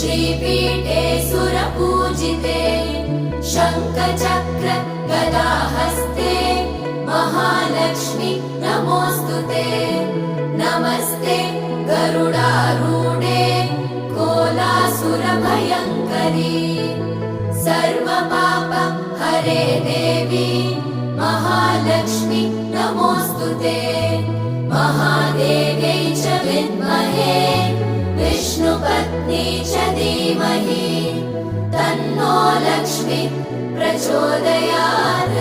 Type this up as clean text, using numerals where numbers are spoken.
श्रीपीठे सुरपूजिते शङ्खचक्र गदाहस्ते महालक्ष्मी नमोऽस्तुते नमस्ते गरुडारूढे कोलासुरभयङ्करी सर्वपाप हरे देवी महालक्ष्मी नमोऽस्तुते महादेव्यै च विद्महे विष्णुपत्नी च धीमहि तन्नो लक्ष्मी प्रचोदयात्।